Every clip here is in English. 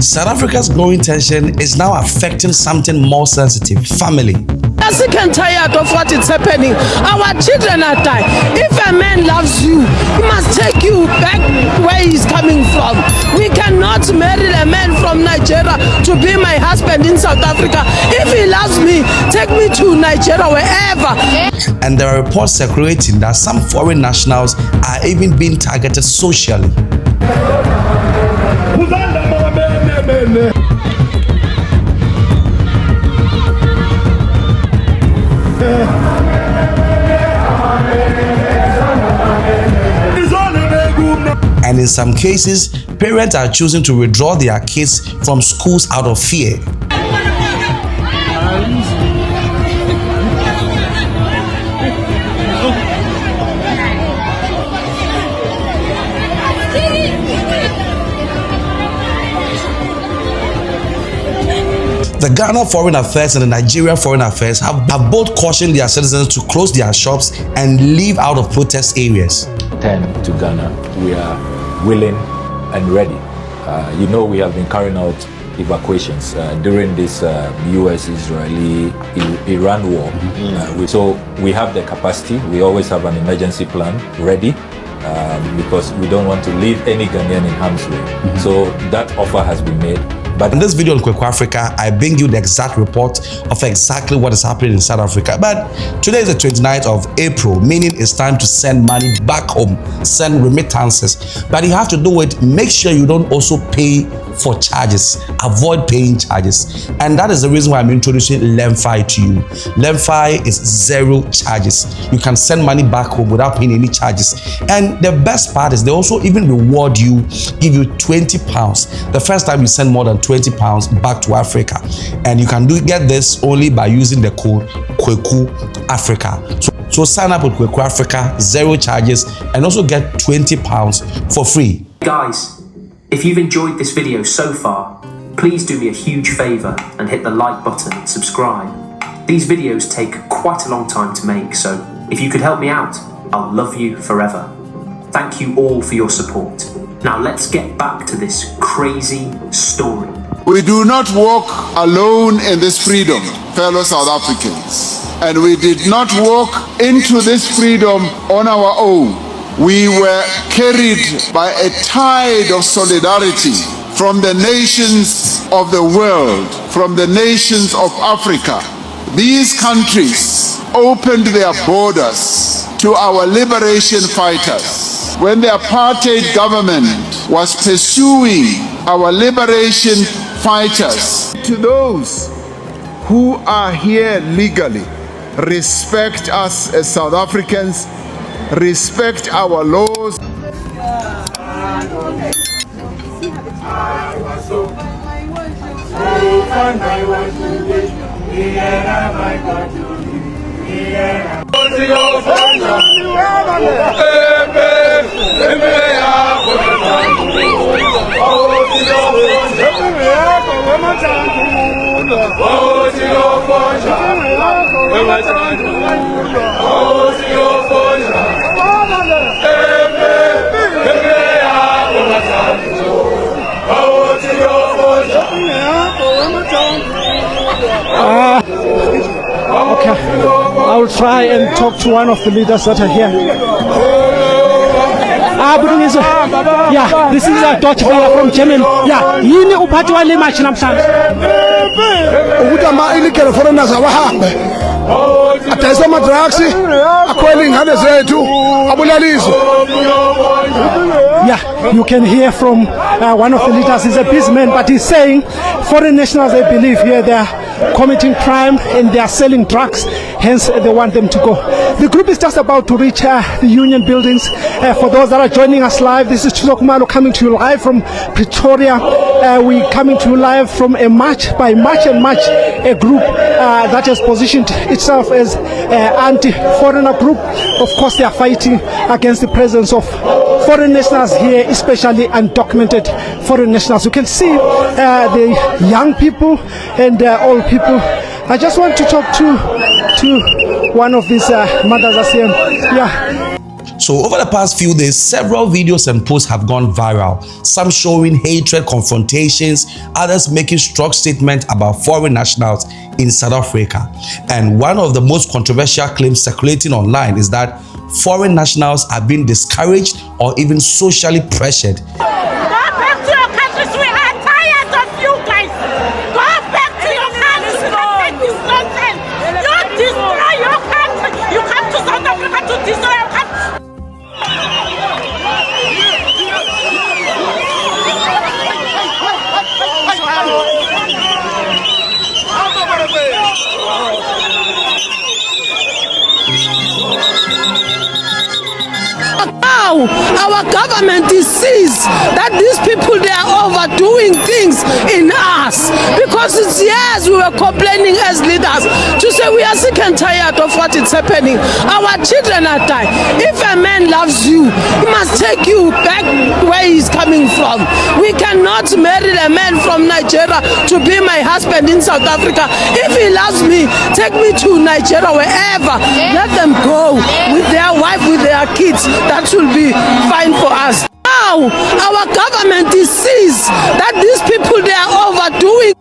South Africa's growing tension is now affecting something more sensitive: family. I'm sick and tired of what is happening. Our children are dying. If a man loves you, he must take you back where he's coming from. We cannot marry a man from Nigeria to be my husband in South Africa. If he loves me, take me to Nigeria, wherever. And there are reports circulating that some foreign nationals are even being targeted socially. And in some cases, parents are choosing to withdraw their kids from schools out of fear. The Ghana Foreign Affairs and the Nigeria Foreign Affairs have both cautioned their citizens to close their shops and leave out of protest areas. To Ghana, we are willing and ready. We have been carrying out evacuations during this US-Israeli-Iran war. So we have the capacity. We always have an emergency plan ready because we don't want to leave any Ghanaian in harm's way. So that offer has been made. But in this video on Kweku Africa, I bring you the exact report of exactly what is happening in South Africa. But today is the 29th of April, meaning it's time to send money back home, send remittances. But you have to do it, make sure you don't also pay for charges, avoid paying charges. And that is the reason why I'm introducing Lemfi to you. Lemfi is 0 charges. You can send money back home without paying any charges. And the best part is they also even reward you, give you £20 the first time you send more than £20 back to Africa. And you can get this only by using the code Kweku Africa. So sign up with Kweku Africa, 0 charges, and also get £20 for free. Guys, if you've enjoyed this video so far, please do me a huge favour and hit the like button and subscribe. These videos take quite a long time to make, so if you could help me out, I'll love you forever. Thank you all for your support. Now let's get back to this crazy story. We do not walk alone in this freedom, fellow South Africans. And we did not walk into this freedom on our own. We were carried by a tide of solidarity from the nations of the world, from the nations of Africa. These countries opened their borders to our liberation fighters when the apartheid government was pursuing our liberation fighters. To those who are here legally, respect us as South Africans, respect our laws. Okay, I will try and talk to one of the leaders that are here. Yeah, this is a Dutch fellow from Germany. Yeah, yini uphathi wale march namhlanje? Ukuthi ama-illegal foreigners awahambe adayisa ama-drugs akhwele iy'ngane zethu abulaliswe. Yeah, you can hear from one of the leaders. He's a businessman, but he's saying foreign nationals, they believe here, they're committing crime and they are selling drugs, hence they want them to go. The group is just about to reach the union buildings. For those that are joining us live, this is Chuzokumalo coming to you live from Pretoria. We're coming to you live from a march, by March and March, a group that has positioned itself as anti-foreigner group. Of course, they are fighting against the presence of foreign nationals here, especially undocumented foreign nationals. You can see the young people and old people. I just want to talk to one of these mothers as here. Yeah. So over the past few days, several videos and posts have gone viral, some showing hatred, confrontations, others making strong statements about foreign nationals in South Africa. And one of the most controversial claims circulating online is that foreign nationals are being discouraged or even socially pressured. Now our government sees that these people, they are overdoing things in us, because it's years we were complaining as leaders to say we are sick and tired of what is happening. Our children are dying. If a man loves you, he must take you back where he's coming from. We cannot marry a man from Nigeria to be my husband in South Africa. If he loves me, take me to Nigeria, wherever. Let them go with their wife, with their kids. That will be fine for us. Now our government sees that these people, they are overdoing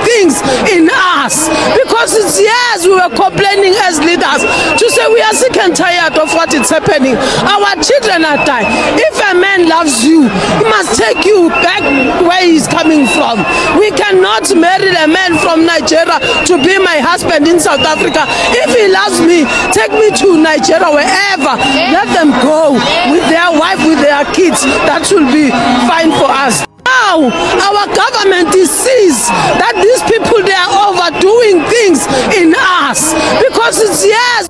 things in us, because it's years we were complaining as leaders to say we are sick and tired of what is happening. Our children are dying. If a man loves you, he must take you back where he's coming from. We cannot marry a man from Nigeria to be my husband in South Africa. If he loves me, take me to Nigeria, wherever. Let them go with their wife, with their kids. That will be fine for us. Now our government sees that these people, they are overdoing things in us, because it's years.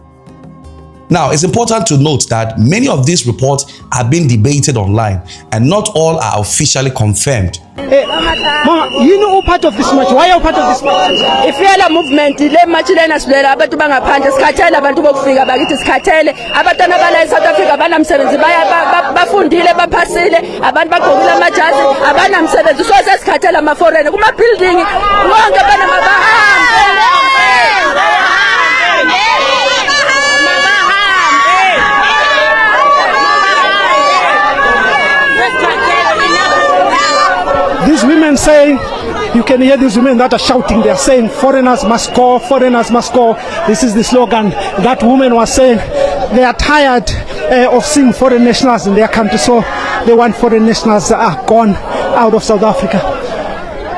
Now, it's important to note that many of these reports are being debated online and not all are officially confirmed. Mama, you know part of this march. Why are you part of this march? If you are a movement, le march lena silela abantu bangaphandle sikhathele abantu bokufika bakithi sikhathele abatana bala eSouth Africa banamsebenzi bafundile baphasile abantu bagqokile amajazi abanamsebenzi so sesikhathele ama foreign kuma building wonke banamabahambe. These women saying, you can hear these women that are shouting, they are saying foreigners must go, foreigners must go. This is the slogan. That woman was saying they are tired of seeing foreign nationals in their country, so they want foreign nationals gone out of South Africa.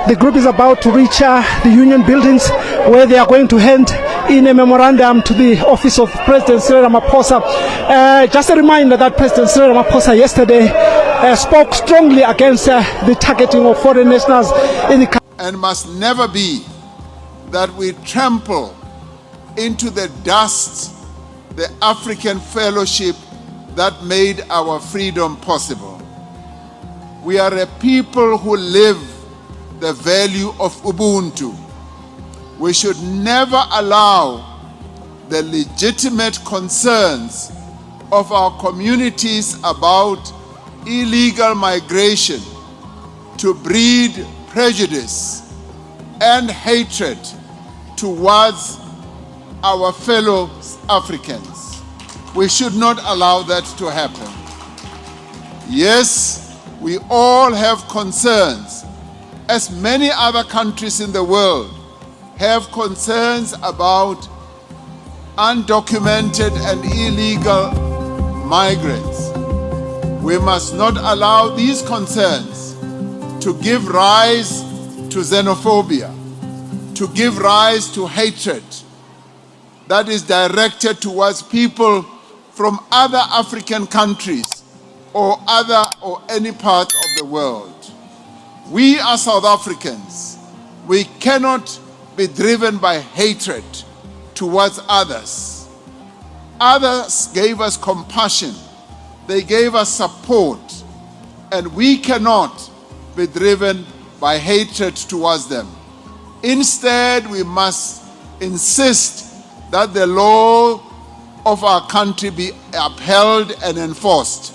The group is about to reach the union buildings, where they are going to hand in a memorandum to the office of President Cyril Ramaphosa. Just a reminder that President Cyril Ramaphosa yesterday spoke strongly against the targeting of foreign nationals in the country. And must never be that we trample into the dust the African fellowship that made our freedom possible. We are a people who live the value of Ubuntu. We should never allow the legitimate concerns of our communities about illegal migration to breed prejudice and hatred towards our fellow Africans. We should not allow that to happen. Yes, we all have concerns, as many other countries in the world have concerns about undocumented and illegal migrants. We must not allow these concerns to give rise to xenophobia, to give rise to hatred that is directed towards people from other African countries or any part of the world. We are South Africans. We cannot be driven by hatred towards others. Others gave us compassion. They gave us support. And we cannot be driven by hatred towards them. Instead, we must insist that the law of our country be upheld and enforced.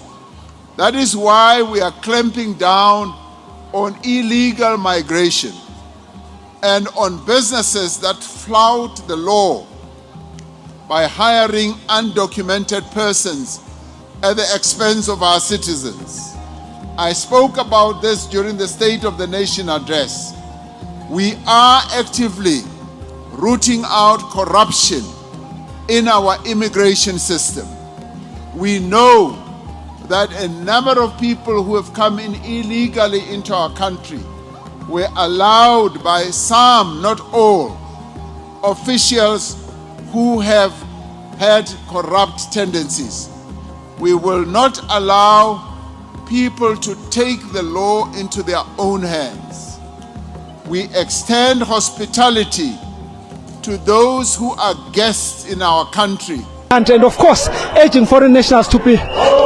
That is why we are clamping down on illegal migration and on businesses that flout the law. by hiring undocumented persons at the expense of our citizens. I spoke about this during the State of the Nation address. We are actively rooting out corruption in our immigration system. We know that a number of people who have come in illegally into our country were allowed by some, not all, officials who have had corrupt tendencies. We will not allow people to take the law into their own hands. We extend hospitality to those who are guests in our country. And of course, urging foreign nationals to be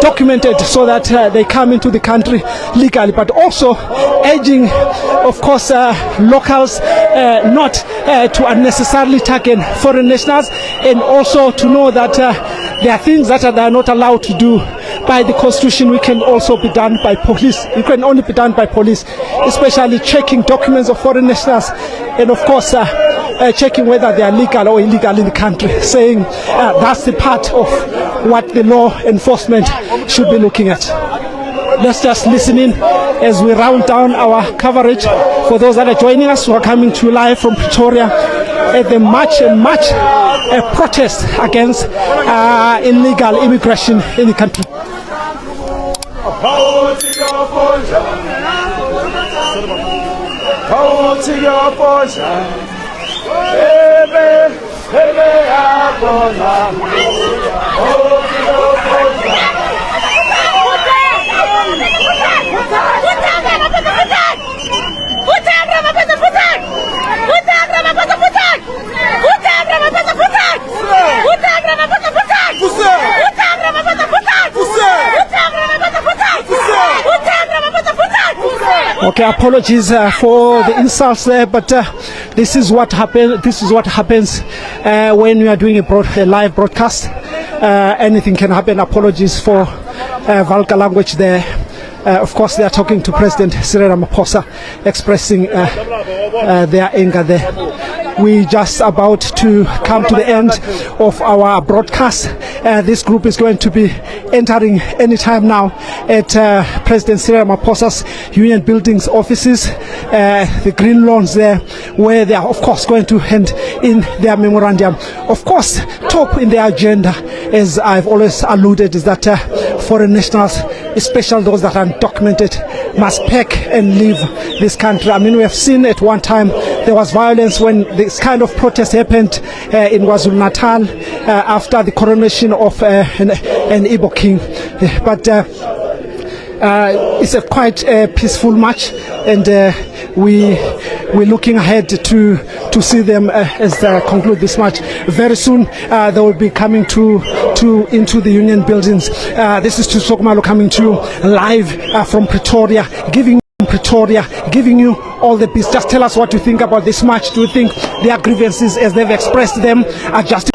documented so that they come into the country legally, but also urging, of course, locals not to unnecessarily target foreign nationals, and also to know that there are things that they are not allowed to do by the Constitution. We can also be done by police. It can only be done by police, especially checking documents of foreign nationals, and of course checking whether they are legal or illegal in the country, saying that's the part of what the law enforcement should be looking at. Let's just listen in as we round down our coverage. For those that are joining us, who are coming to you live from Pretoria at the march protest against illegal immigration in the country. Okay, apologies for the insults there, but this is what happens. This is what happens when we are doing a live broadcast. Anything can happen. Apologies for vulgar language there. Of course, they are talking to President Cyril Ramaphosa, expressing their anger there. We just about to come to the end of our broadcast. This group is going to be entering anytime now at President Cyril Ramaphosa's Union Buildings offices, the green lawns there, where they are of course going to hand in their memorandum. Of course, top in their agenda, as I've always alluded, is that foreign nationals, especially those that are undocumented, must pack and leave this country. I mean, we have seen at one time there was violence when this kind of protest happened in KwaZulu-Natal after the coronation of an Igbo king. But it's a quite peaceful march, and we're looking ahead to see them as they conclude this march. Very soon they will be coming into the Union Buildings. This is Tusokmalo coming to you live from Pretoria, giving you all the peace. Just tell us what you think about this march. Do you think their grievances, as they've expressed them, are just?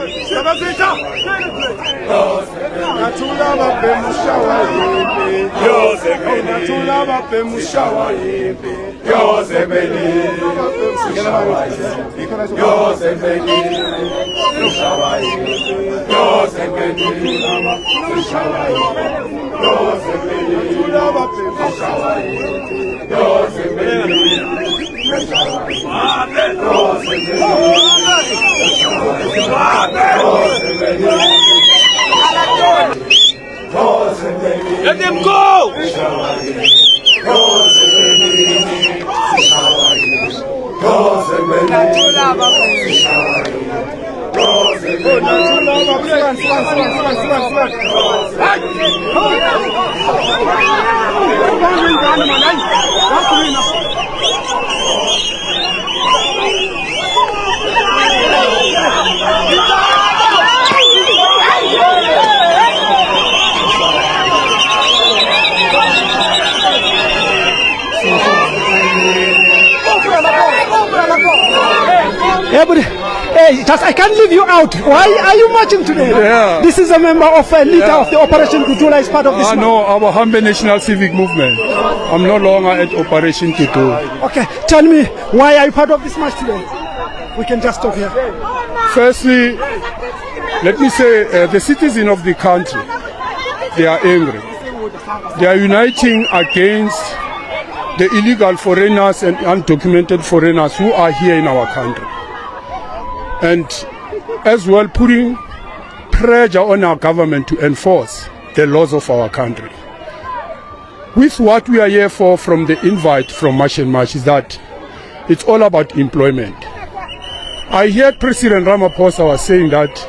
Let them go! I can't leave you out. Why are you marching today? Yeah. This is a member of a leader of the Operation Kutula, is part of this. No, our Hambe National Civic Movement. I'm no longer at Operation Kutula. Okay, tell me, why are you part of this march today? We can just talk here. Firstly, let me say, the citizens of the country, they are angry. They are uniting against the illegal foreigners and undocumented foreigners who are here in our country. And as well putting pressure on our government to enforce the laws of our country. With what we are here for from the invite from March and March is that it's all about employment. I heard President Ramaphosa was saying that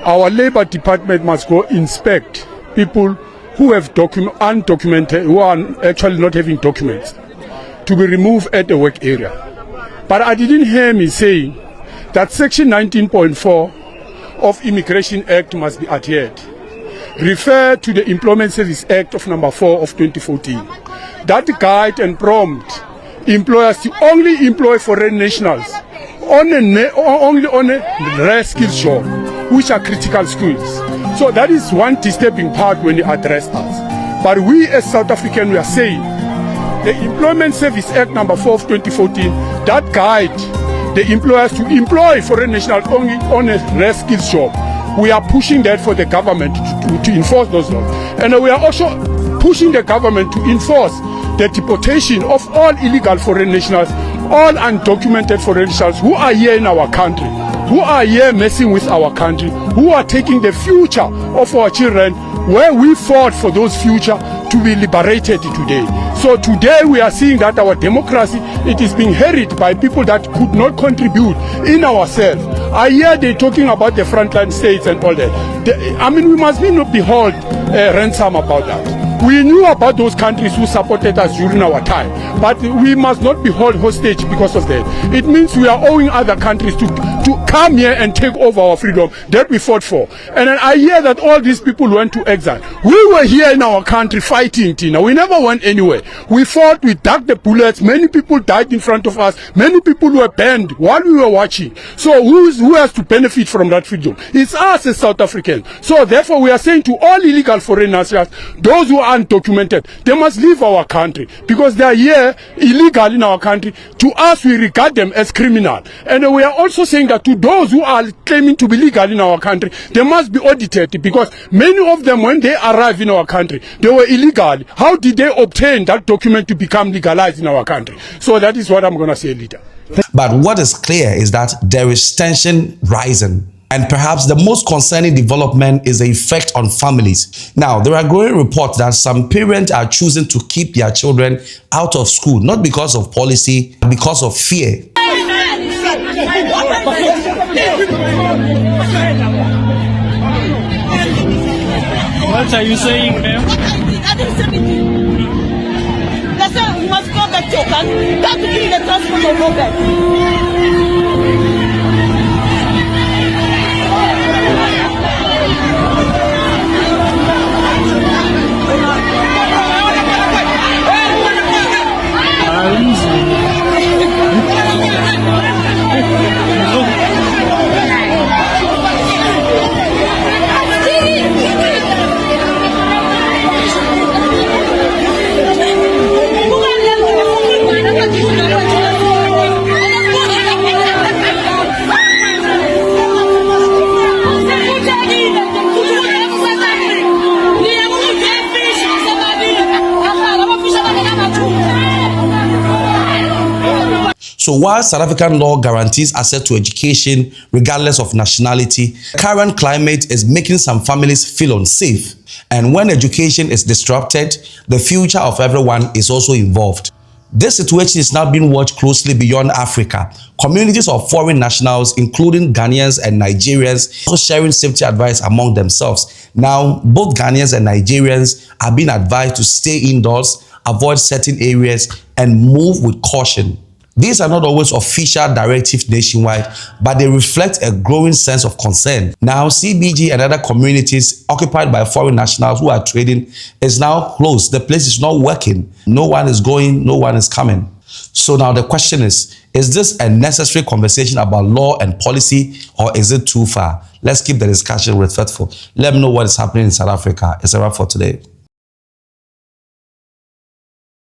our labor department must go inspect people who have undocumented, who are actually not having documents, to be removed at the work area. But I didn't hear me saying that Section 19.4 of Immigration Act must be adhered. Refer to the Employment Service Act of number 4 of 2014. That guide and prompt employers to only employ foreign nationals only on a rare skills job, which are critical skills. So that is one disturbing part when they address us. But we as South Africans, we are saying the Employment Service Act number 4 of 2014, that guide the employers to employ foreign nationals only on a rare skills job. We are pushing that for the government to enforce those laws. And we are also pushing the government to enforce the deportation of all illegal foreign nationals, all undocumented foreign nationals who are here in our country, who are here messing with our country, who are taking the future of our children, where we fought for those future to be liberated today. So today we are seeing that our democracy, it is being harried by people that could not contribute in ourselves. I hear they talking about the frontline states and all that. I mean, we must not be held ransom about that. We knew about those countries who supported us during our time, but we must not be held hostage because of that. It means we are owing other countries to come here and take over our freedom that we fought for. And then I hear that all these people went to exile. We were here in our country fighting, Tina. We never went anywhere. We fought, we dug the bullets. Many people died in front of us. Many people were banned while we were watching. So who has to benefit from that freedom? It's us as South Africans. So therefore we are saying to all illegal foreigners, those who are undocumented, they must leave our country because they are here illegal in our country. To us, we regard them as criminal. And we are also saying that to those who are claiming to be legal in our country, they must be audited because many of them, when they arrive in our country, they were illegal. How did they obtain that document to become legalized in our country? So that is what I'm going to say, leader. But what is clear is that there is tension rising. And perhaps the most concerning development is the effect on families. Now, there are growing reports that some parents are choosing to keep their children out of school, not because of policy, but because of fear. What are you saying, ma'am? That's why we must go back to your country. Got to be the transport or go back. So while South African law guarantees access to education regardless of nationality, the current climate is making some families feel unsafe. And when education is disrupted, the future of everyone is also involved. This situation is now being watched closely beyond Africa. Communities of foreign nationals, including Ghanaians and Nigerians, also sharing safety advice among themselves. Now, both Ghanaians and Nigerians are being advised to stay indoors, avoid certain areas, and move with caution. These are not always official directives nationwide, but they reflect a growing sense of concern. Now, CBG and other communities occupied by foreign nationals who are trading is now closed. The place is not working. No one is going, no one is coming. So now the question is this a necessary conversation about law and policy, or is it too far? Let's keep the discussion respectful. Let me know what is happening in South Africa. It's a wrap for today.